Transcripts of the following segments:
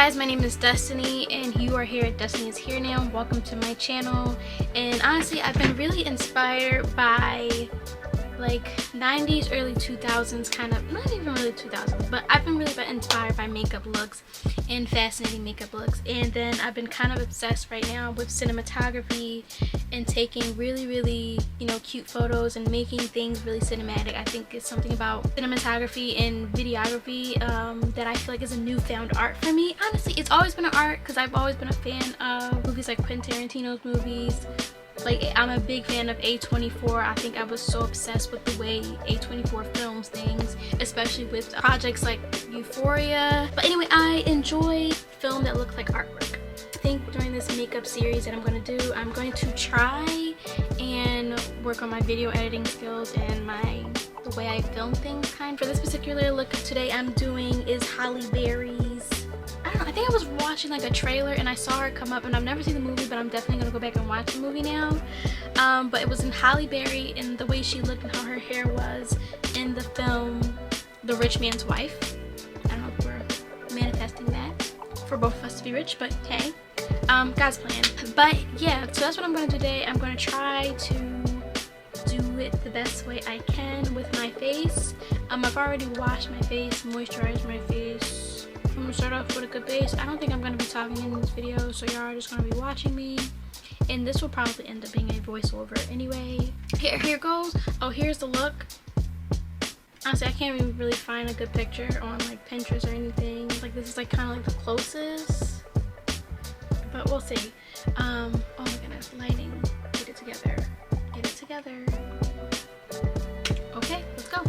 guys, my name is Destiny and you are here at Destiny is Here Now. Welcome to my channel. And honestly, I've been really inspired by like 90s, early 2000s kind of, not even really 2000s, but I've been really inspired by makeup looks and fascinating makeup looks. And then I've been kind of obsessed right now with cinematography and taking really cute photos and making things really cinematic. I think it's something about cinematography and videography that I feel like is a newfound art for me. Honestly, it's always been an art because I've always been a fan of movies like Quentin Tarantino's movies. Like, I'm a big fan of A24. I think I was so obsessed with the way A24 films things, especially with projects like Euphoria. But anyway, I enjoy film that looks like artwork. I think during this makeup series that I'm going to do, I'm going to try and work on my video editing skills and the way I film things For this particular look today I'm doing is Halle Berry's, I don't know, I think I was watching like a trailer and I saw her come up, and I've never seen the movie, but I'm definitely gonna go back and watch the movie now. But it was in Halle Berry and the way she looked and how her hair was in the film The Rich Man's Wife. I don't know if we're manifesting that for both of us to be rich, but hey, God's plan. But yeah, so that's what I'm gonna do today. I'm gonna try to do it the best way I can with my face. I've already washed my face, moisturized my face. I'm gonna start off with a good base. I don't think I'm gonna be talking in this video, so y'all are just gonna be watching me, and this will probably end up being a voiceover anyway. Here goes. Oh, here's the look. Honestly, I can't even really find a good picture on like Pinterest or anything. Like, this is like kind of like the closest, but we'll see. Oh my goodness, lighting. Get it together. Get it together. Okay, let's go.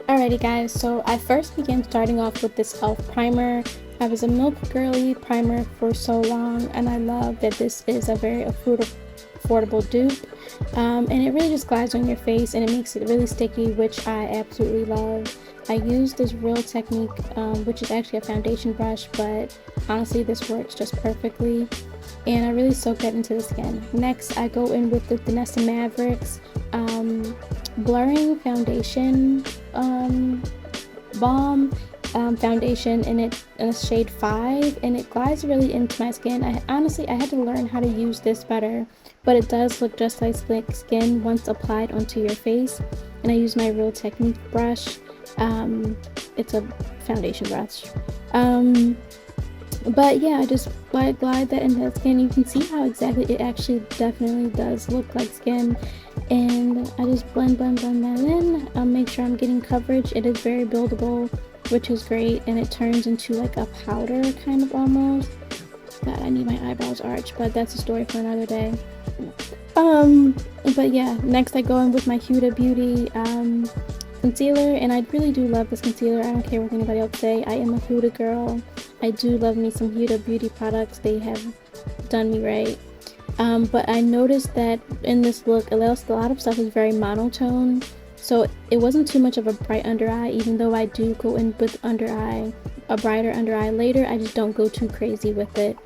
Alrighty guys, so I first began starting off with this e.l.f. primer. I was a Milk Girly primer for so long, and I love that this is a very affordable dupe. And it really just glides on your face and it makes it really sticky, which I absolutely love. I use this Real Technique, which is actually a foundation brush, but honestly this works just perfectly. And I really soak that into the skin. Next, I go in with the Vanessa Mavericks blurring foundation balm foundation in a shade 5, and it glides really into my skin. I had to learn how to use this better, but it does look just like slick skin once applied onto your face. And I use my Real Technique brush. It's a foundation brush. But yeah, I just glide that into the skin. You can see how exactly it actually definitely does look like skin. And I just blend that in. Make sure I'm getting coverage. It is very buildable, which is great, and it turns into like a powder kind of almost. God, I need my eyebrows arched, but that's a story for another day. But yeah, next I go in with my Huda Beauty concealer, and I really do love this concealer. I don't care what anybody else say. I am a Huda girl. I do love me some Huda Beauty products. They have done me right. But I noticed that in this look, a lot of stuff is very monotone, so it wasn't too much of a bright under eye, even though I do go in with a brighter under eye later. I just don't go too crazy with it.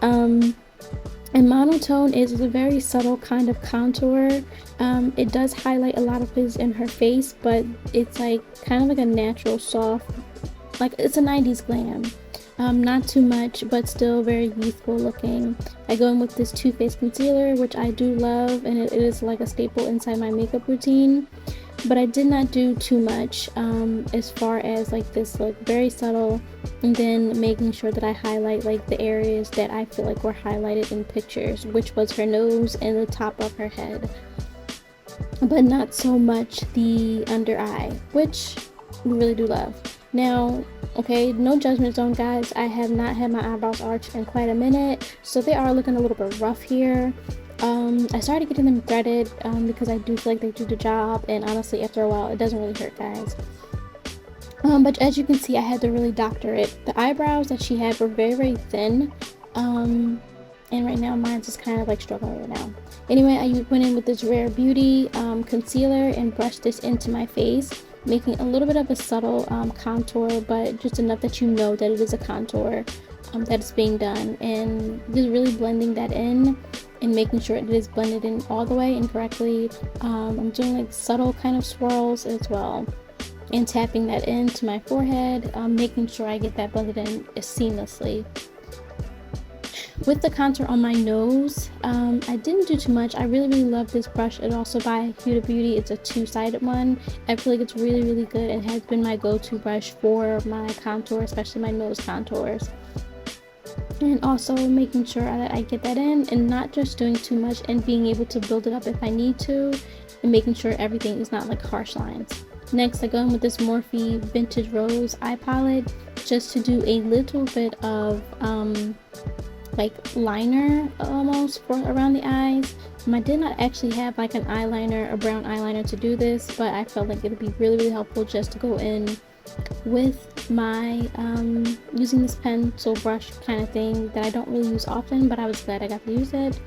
And monotone is a very subtle kind of contour. It does highlight a lot of his in her face, but it's like kind of like a natural soft, like it's a 90s glam. Not too much, but still very youthful looking. I go in with this Too Faced concealer, which I do love, and it is like a staple inside my makeup routine. But I did not do too much as far as like this look, very subtle, and then making sure that I highlight like the areas that I feel like were highlighted in pictures, which was her nose and the top of her head, but not so much the under eye, which we really do love. Now, okay, no judgment zone guys, I have not had my eyebrows arched in quite a minute, so they are looking a little bit rough here. I started getting them threaded because I do feel like they do the job, and honestly after a while it doesn't really hurt guys. But as you can see, I had to really doctor it. The eyebrows that she had were very thin, and right now mine's just kind of like struggling right now. Anyway, I went in with this Rare Beauty concealer and brushed this into my face, making a little bit of a subtle contour, but just enough that you know that it is a contour that is being done, and just really blending that in and making sure it is blended in all the way and correctly. I'm doing like subtle kind of swirls as well. and tapping that into my forehead, making sure I get that blended in seamlessly. With the contour on my nose, I didn't do too much. I really love this brush. It's also by Huda Beauty. It's a two-sided one. I feel like it's really good. It has been my go-to brush for my contour, especially my nose contours. And also making sure that I get that in and not just doing too much, and being able to build it up if I need to, and making sure everything is not like harsh lines. Next, I go in with this Morphe Vintage Rose eye palette just to do a little bit of like liner almost for around the eyes. I did not actually have like an eyeliner, a brown eyeliner to do this, but I felt like it would be really helpful just to go in with my using this pencil brush kind of thing that I don't really use often, but I was glad I got to use it.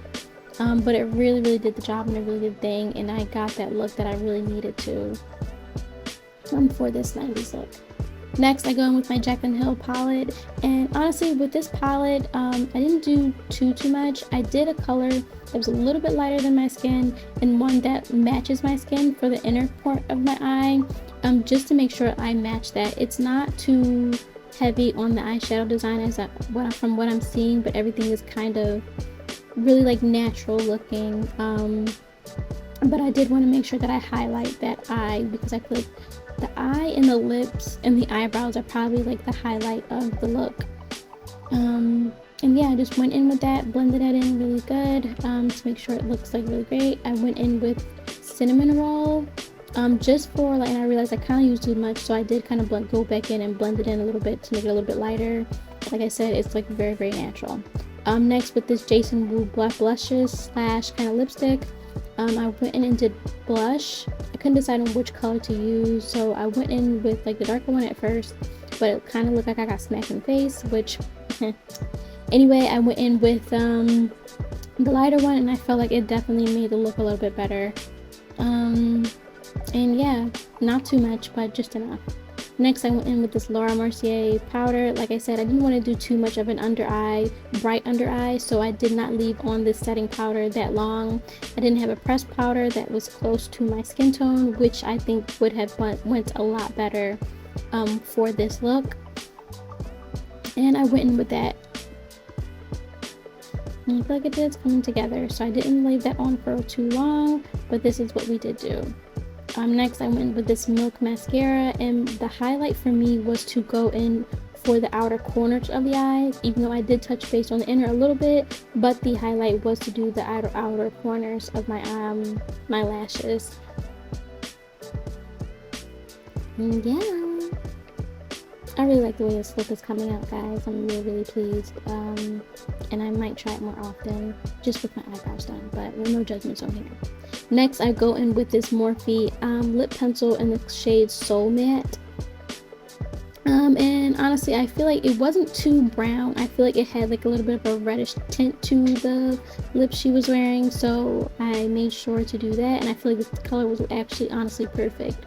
But it really did the job, and it really did the thing, and I got that look that I really needed to for this 90s look. Next, I go in with my Jaclyn Hill palette, and honestly with this palette, I didn't do too much. I did a color that was a little bit lighter than my skin, and one that matches my skin for the inner part of my eye, just to make sure I match that. It's not too heavy on the eyeshadow design as from what I'm seeing, but everything is kind of really like natural looking. But I did want to make sure that I highlight that eye, because I feel like the eye and the lips and the eyebrows are probably like the highlight of the look. And yeah, I just went in with that, blended that in really good, to make sure it looks like really great. I went in with cinnamon roll, just for like, and I realized I kind of used too much, so I did kind of go back in and blend it in a little bit to make it a little bit lighter. Like I said, it's like very natural. Next, with this Jason Wu blushes / kind of lipstick, I went in and did blush. I couldn't decide on which color to use, so I went in with like the darker one at first, but it kind of looked like I got smacked in the face, which anyway, I went in with the lighter one, and I felt like it definitely made the look a little bit better. And yeah, not too much, but just enough. Next, I went in with this Laura Mercier powder. Like I said, I didn't want to do too much of an under eye, bright under eye, so I did not leave on this setting powder that long. I didn't have a pressed powder that was close to my skin tone, which I think would have went a lot better for this look. And I went in with that. And I feel like it's coming together, so I didn't leave that on for too long, but this is what we did do. Next, I went with this Milk mascara, and the highlight for me was to go in for the outer corners of the eye, even though I did touch base on the inner a little bit, but the highlight was to do the outer corners of my my lashes. And yeah, I really like the way this look is coming out, guys. I'm really pleased, and I might try it more often just with my eyebrows done, but no judgments on here. Next, I go in with this Morphe lip pencil in the shade Soul Matte. And honestly, I feel like it wasn't too brown. I feel like it had like a little bit of a reddish tint to the lips she was wearing, so I made sure to do that, and I feel like this color was actually honestly perfect.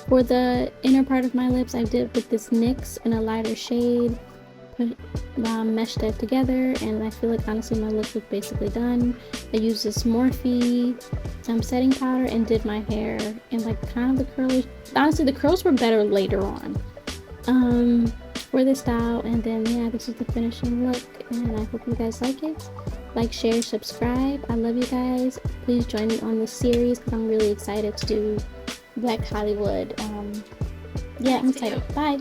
For the inner part of my lips, I did with this NYX in a lighter shade. Meshed that together, and I feel like honestly my look was basically done. I used this Morphe setting powder and did my hair, and like kind of the curls, honestly the curls were better later on for this style. And then yeah, this is the finishing look, and I hope you guys like it. Like, share, subscribe. I love you guys. Please join me on this series because I'm really excited to do Black Hollywood. Yeah, I'm excited. Bye.